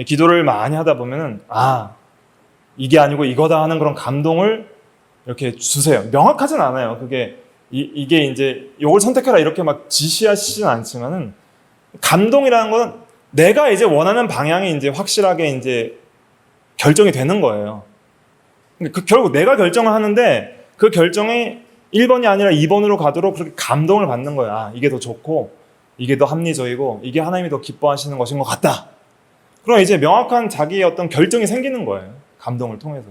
기도를 많이 하다 보면은 이게 아니고 이거다 하는 그런 감동을 이렇게 주세요. 명확하진 않아요. 그게 이게 이제 이걸 선택해라 이렇게 막 지시하시진 않지만은 감동이라는 건 내가 이제 원하는 방향이 이제 확실하게 이제 결정이 되는 거예요. 결국 내가 결정을 하는데 그 결정이 1번이 아니라 2번으로 가도록 그렇게 감동을 받는 거야. 이게 더 좋고 이게 더 합리적이고 이게 하나님이 더 기뻐하시는 것인 것 같다. 그럼 이제 명확한 자기의 어떤 결정이 생기는 거예요. 감동을 통해서.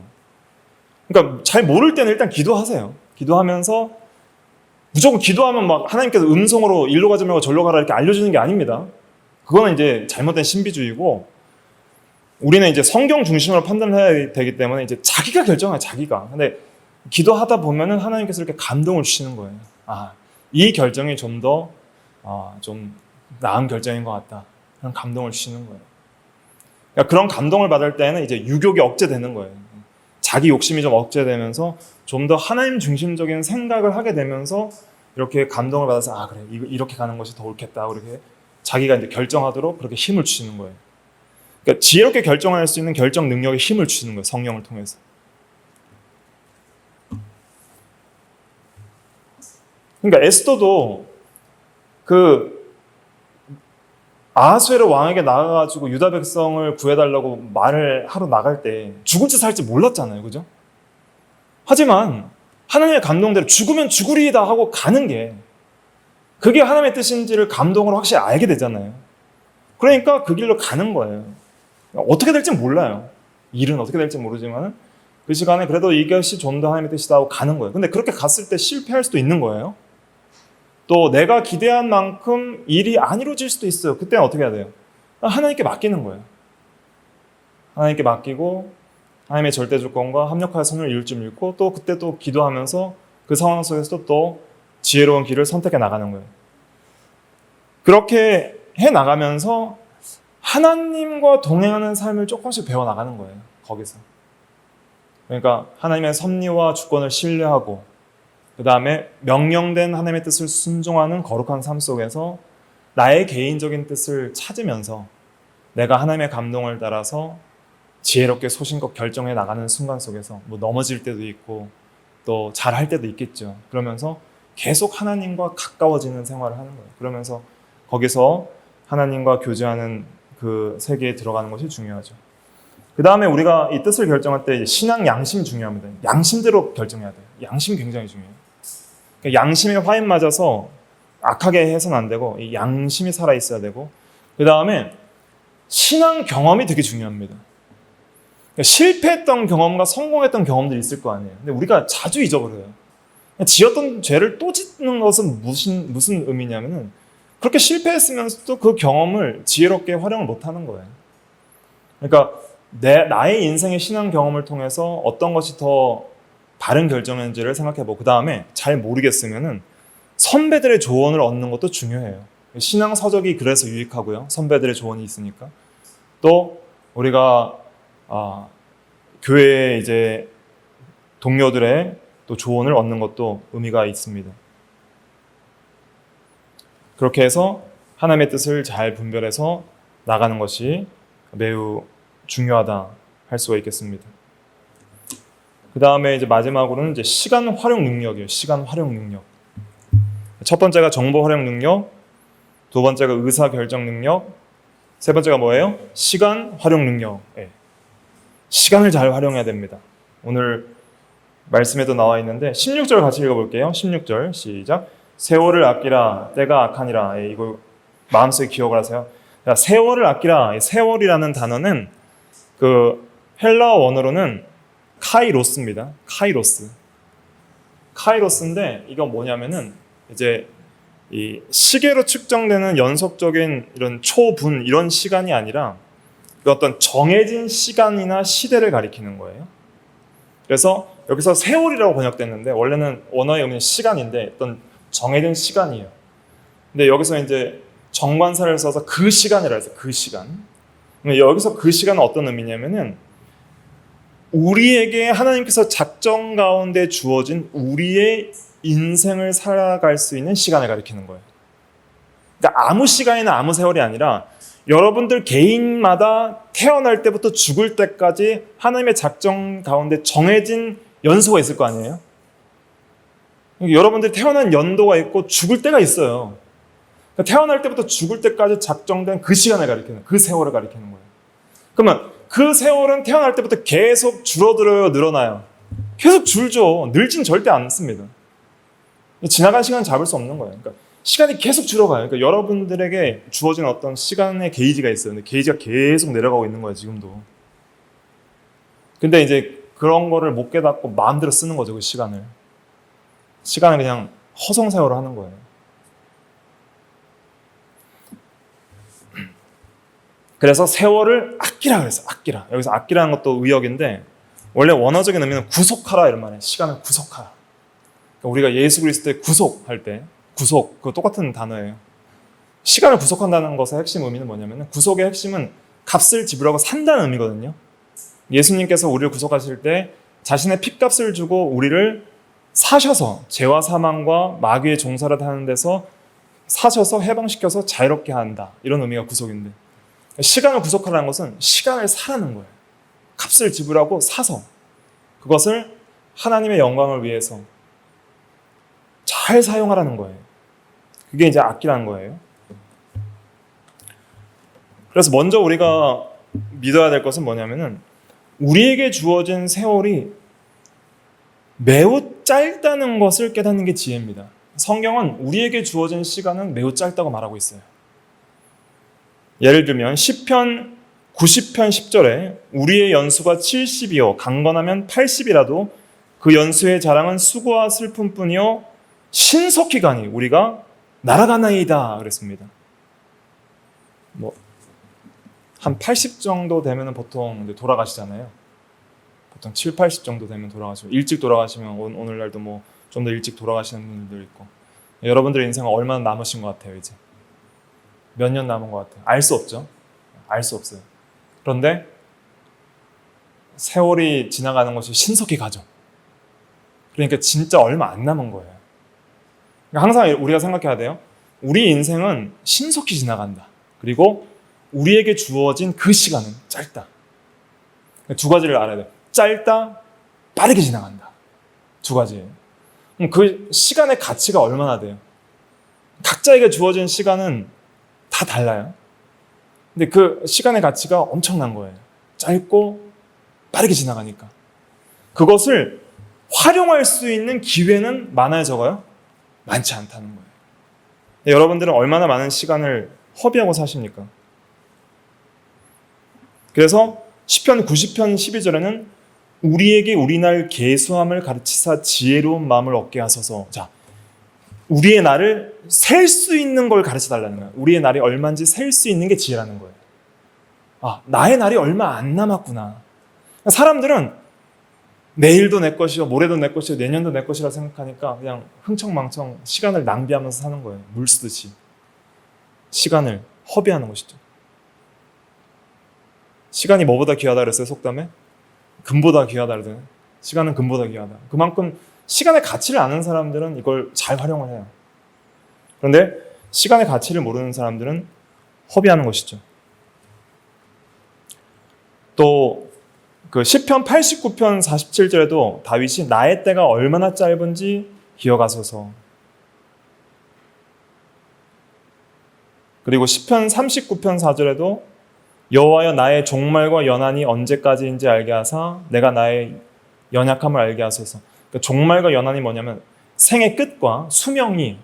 그러니까 잘 모를 때는 일단 기도하세요. 기도하면서 무조건 기도하면 막 하나님께서 음성으로 일로 가지 말고 절로 가라 이렇게 알려주는 게 아닙니다. 그거는 이제 잘못된 신비주의고 우리는 이제 성경 중심으로 판단을 해야 되기 때문에 이제 자기가 결정해요. 자기가. 근데 기도하다 보면은 하나님께서 이렇게 감동을 주시는 거예요. 이 결정이 좀 더 좀 나은 결정인 것 같다. 그런 감동을 주시는 거예요. 그러니까 그런 감동을 받을 때는 이제 유욕이 억제되는 거예요. 자기 욕심이 좀 억제되면서 좀 더 하나님 중심적인 생각을 하게 되면서 이렇게 감동을 받아서 그래 이렇게 가는 것이 더 옳겠다. 그렇게 자기가 이제 결정하도록 그렇게 힘을 주시는 거예요. 그러니까 지혜롭게 결정할 수 있는 결정 능력에 힘을 주시는 거예요. 성령을 통해서. 그러니까 에스더도 아하수에르 왕에게 나가가지고 유다 백성을 구해달라고 말을 하러 나갈 때 죽을지 살지 몰랐잖아요. 그죠? 하지만 하나님의 감동대로 죽으면 죽으리이다 하고 가는 게 그게 하나님의 뜻인지를 감동으로 확실히 알게 되잖아요. 그러니까 그 길로 가는 거예요. 어떻게 될지 몰라요. 일은 어떻게 될지 모르지만 그 시간에 그래도 이것이 좀 더 하나님의 뜻이다 하고 가는 거예요. 근데 그렇게 갔을 때 실패할 수도 있는 거예요. 또 내가 기대한 만큼 일이 안 이루어질 수도 있어요. 그때는 어떻게 해야 돼요? 하나님께 맡기는 거예요. 하나님께 맡기고 하나님의 절대 주권과 합력할 선을 이룰 줄 믿고 또 그때 또 기도하면서 그 상황 속에서 또 지혜로운 길을 선택해 나가는 거예요. 그렇게 해 나가면서 하나님과 동행하는 삶을 조금씩 배워 나가는 거예요. 거기서. 그러니까 하나님의 섭리와 주권을 신뢰하고 그 다음에 명령된 하나님의 뜻을 순종하는 거룩한 삶 속에서 나의 개인적인 뜻을 찾으면서 내가 하나님의 감동을 따라서 지혜롭게 소신껏 결정해 나가는 순간 속에서 뭐 넘어질 때도 있고 또 잘할 때도 있겠죠. 그러면서 계속 하나님과 가까워지는 생활을 하는 거예요. 그러면서 거기서 하나님과 교제하는 그 세계에 들어가는 것이 중요하죠. 그 다음에 우리가 이 뜻을 결정할 때 신앙 양심이 중요합니다. 양심대로 결정해야 돼요. 양심이 굉장히 중요해요. 그러니까 양심에 화인 맞아서 악하게 해서는 안 되고 이 양심이 살아있어야 되고 그 다음에 신앙 경험이 되게 중요합니다. 그러니까 실패했던 경험과 성공했던 경험들이 있을 거 아니에요. 근데 우리가 자주 잊어버려요. 지었던 죄를 또 짓는 것은 무슨 의미냐면은 그렇게 실패했으면서도 그 경험을 지혜롭게 활용을 못하는 거예요. 그러니까 나의 인생의 신앙 경험을 통해서 어떤 것이 더 바른 결정인지를 생각해보고 그 다음에 잘 모르겠으면은 선배들의 조언을 얻는 것도 중요해요. 신앙 서적이 그래서 유익하고요. 선배들의 조언이 있으니까. 또 우리가 교회에 이제 동료들의 또 조언을 얻는 것도 의미가 있습니다. 그렇게 해서 하나님의 뜻을 잘 분별해서 나가는 것이 매우 중요하다 할 수가 있겠습니다. 그 다음에 이제 마지막으로는 이제 시간 활용 능력이에요. 시간 활용 능력. 첫 번째가 정보 활용 능력, 두 번째가 의사 결정 능력, 세 번째가 뭐예요? 시간 활용 능력. 네. 시간을 잘 활용해야 됩니다. 오늘 말씀에도 나와 있는데 16절 같이 읽어볼게요. 16절 시작. 세월을 아끼라 때가 악하니라. 예, 이거 마음속에 기억을 하세요. 자, 세월을 아끼라. 세월이라는 단어는 그 헬라어 원어로는 카이로스입니다. 카이로스인데 이건 뭐냐면은 이제 이 시계로 측정되는 연속적인 이런 초분 이런 시간이 아니라 그 어떤 정해진 시간이나 시대를 가리키는 거예요. 그래서 여기서 세월이라고 번역됐는데 원래는 원어의 의미는 시간인데 어떤 정해진 시간이에요. 근데 여기서 이제 정관사를 써서 그 시간이라 해서 그 시간. 여기서 그 시간은 어떤 의미냐면은 우리에게 하나님께서 작정 가운데 주어진 우리의 인생을 살아갈 수 있는 시간을 가리키는 거예요. 그러니까 아무 시간이나 아무 세월이 아니라 여러분들 개인마다 태어날 때부터 죽을 때까지 하나님의 작정 가운데 정해진 연소가 있을 거 아니에요? 여러분들이 태어난 연도가 있고 죽을 때가 있어요. 그러니까 태어날 때부터 죽을 때까지 작정된 그 시간을 가리키는, 그 세월을 가리키는 거예요. 그러면 그 세월은 태어날 때부터 계속 줄어들어요, 늘어나요? 계속 줄죠. 늘진 절대 않습니다. 지나간 시간 잡을 수 없는 거예요. 그러니까 시간이 계속 줄어가요. 그러니까 여러분들에게 주어진 어떤 시간의 게이지가 있어요. 근데 게이지가 계속 내려가고 있는 거예요, 지금도. 근데 이제 그런 거를 못 깨닫고 마음대로 쓰는 거죠, 그 시간을. 시간을 그냥 허송세월로 하는 거예요. 그래서 세월을 아끼라 그랬어요. 아끼라. 여기서 아끼라는 것도 의역인데 원래 원어적인 의미는 구속하라 이런 말이에요. 시간을 구속하라. 그러니까 우리가 예수 그리스도의 구속할 때 구속, 그거 똑같은 단어예요. 시간을 구속한다는 것의 핵심 의미는 뭐냐면 구속의 핵심은 값을 지불하고 산다는 의미거든요. 예수님께서 우리를 구속하실 때 자신의 핏값을 주고 우리를 사셔서 죄와 사망과 마귀의 종살을 하는 데서 사셔서 해방시켜서 자유롭게 한다. 이런 의미가 구속인데 시간을 구속하라는 것은 시간을 사라는 거예요. 값을 지불하고 사서 그것을 하나님의 영광을 위해서 잘 사용하라는 거예요. 그게 이제 아끼라는 거예요. 그래서 먼저 우리가 믿어야 될 것은 뭐냐면은 우리에게 주어진 세월이 매우 짧다는 것을 깨닫는 게 지혜입니다. 성경은 우리에게 주어진 시간은 매우 짧다고 말하고 있어요. 예를 들면 시편 90편 10절에 우리의 연수가 70이요 강건하면 80이라도 그 연수의 자랑은 수고와 슬픔뿐이요 신속히 가니 우리가 날아가나이다 그랬습니다. 한 80 정도 되면 보통 돌아가시잖아요. 보통 7, 80 정도 되면 돌아가시고 일찍 돌아가시면 오늘날도 좀 더 일찍 돌아가시는 분들도 있고 여러분들의 인생은 얼마나 남으신 것 같아요? 이제 몇 년 남은 것 같아요? 알 수 없죠. 알 수 없어요. 그런데 세월이 지나가는 것이 신속히 가죠. 그러니까 진짜 얼마 안 남은 거예요. 그러니까 항상 우리가 생각해야 돼요. 우리 인생은 신속히 지나간다. 그리고 우리에게 주어진 그 시간은 짧다. 두 가지를 알아야 돼요. 짧다, 빠르게 지나간다. 두 가지예요. 그럼 그 시간의 가치가 얼마나 돼요? 각자에게 주어진 시간은 다 달라요. 근데 그 시간의 가치가 엄청난 거예요. 짧고 빠르게 지나가니까. 그것을 활용할 수 있는 기회는 많아요, 적어요? 많지 않다는 거예요. 여러분들은 얼마나 많은 시간을 허비하고 사십니까? 그래서 시편 90편 12절에는 우리에게 우리날 계수함을 가르치사 지혜로운 마음을 얻게 하소서. 자, 우리의 날을 셀 수 있는 걸 가르쳐 달라는 거예요. 우리의 날이 얼마인지 셀 수 있는 게 지혜라는 거예요. 아, 나의 날이 얼마 안 남았구나. 사람들은 내일도 내 것이요, 모레도 내 것이요, 내년도 내 것이라 생각하니까 그냥 흥청망청 시간을 낭비하면서 사는 거예요. 물 쓰듯이. 시간을 허비하는 것이죠. 시간이 뭐보다 귀하다 그랬어요, 속담에? 금보다 귀하다 그러잖아요. 시간은 금보다 귀하다. 그만큼 시간의 가치를 아는 사람들은 이걸 잘 활용을 해요. 그런데 시간의 가치를 모르는 사람들은 허비하는 것이죠. 또 그 시편 89편 47절에도 다윗이 나의 때가 얼마나 짧은지 기억하소서. 그리고 시편 39편 4절에도 여호와여 나의 종말과 연한이 언제까지인지 알게 하사 내가 나의 연약함을 알게 하소서. 그러니까 종말과 연한이 뭐냐면 생의 끝과 수명이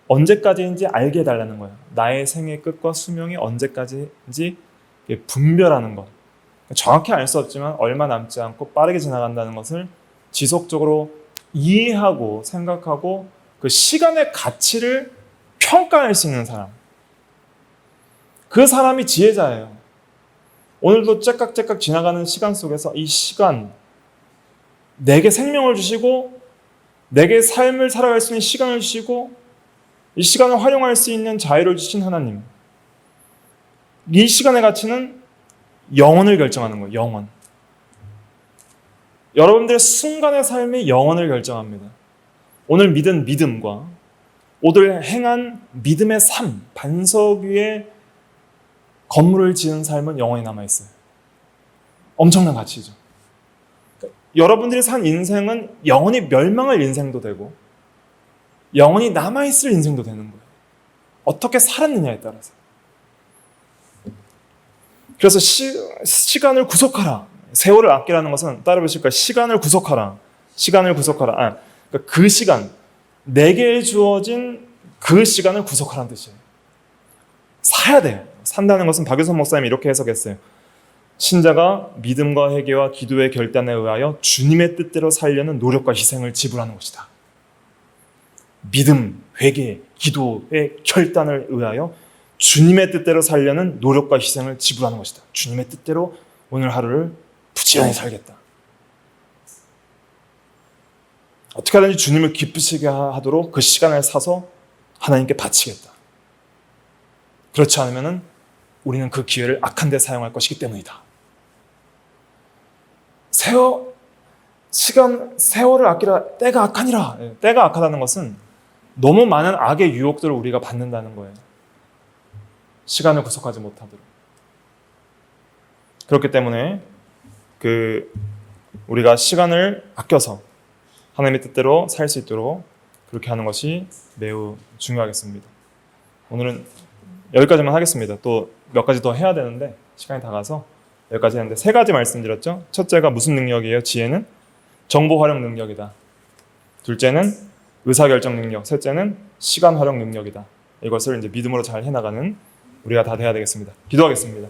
언제까지인지 알게 해달라는 거예요. 나의 생의 끝과 수명이 언제까지인지 분별하는 것. 정확히 알 수 없지만 얼마 남지 않고 빠르게 지나간다는 것을 지속적으로 이해하고 생각하고 그 시간의 가치를 평가할 수 있는 사람. 그 사람이 지혜자예요. 오늘도 째깍째깍 지나가는 시간 속에서 이 시간, 내게 생명을 주시고 내게 삶을 살아갈 수 있는 시간을 주시고 이 시간을 활용할 수 있는 자유를 주신 하나님. 이 시간의 가치는 영혼을 결정하는 거예요. 영혼. 여러분들의 순간의 삶이 영혼을 결정합니다. 오늘 믿은 믿음과 오늘 행한 믿음의 삶, 반석 위에 건물을 지은 삶은 영원히 남아있어요. 엄청난 가치죠. 여러분들이 산 인생은 영원히 멸망할 인생도 되고 영원히 남아있을 인생도 되는 거예요. 어떻게 살았느냐에 따라서. 그래서 시간을 구속하라. 세월을 아끼라는 것은 따라 보실까요? 시간을 구속하라. 시간을 구속하라. 그러니까 그 시간, 내게 주어진 그 시간을 구속하라는 뜻이에요. 사야 돼요. 산다는 것은 박유선 목사님이 이렇게 해석했어요. 신자가 믿음과 회개와 기도의 결단에 의하여 주님의 뜻대로 살려는 노력과 희생을 지불하는 것이다. 믿음, 회개, 기도의 결단을 의하여 주님의 뜻대로 살려는 노력과 희생을 지불하는 것이다. 주님의 뜻대로 오늘 하루를 부지런히 살겠다. 어떻게 하든지 주님을 기쁘시게 하도록 그 시간을 사서 하나님께 바치겠다. 그렇지 않으면 우리는 그 기회를 악한 데 사용할 것이기 때문이다. 세월을 아끼라. 때가 악하니라. 때가 악하다는 것은 너무 많은 악의 유혹들을 우리가 받는다는 거예요. 시간을 구속하지 못하도록. 그렇기 때문에 우리가 시간을 아껴서 하나님의 뜻대로 살 수 있도록 그렇게 하는 것이 매우 중요하겠습니다. 오늘은 여기까지만 하겠습니다. 또 몇 가지 더 해야 되는데 시간이 다 가서 여기까지 했는데 세 가지 말씀드렸죠. 첫째가 무슨 능력이에요? 지혜는 정보 활용 능력이다. 둘째는 의사결정 능력, 셋째는 시간 활용 능력이다. 이것을 이제 믿음으로 잘 해나가는 우리가 다 돼야 되겠습니다. 기도하겠습니다.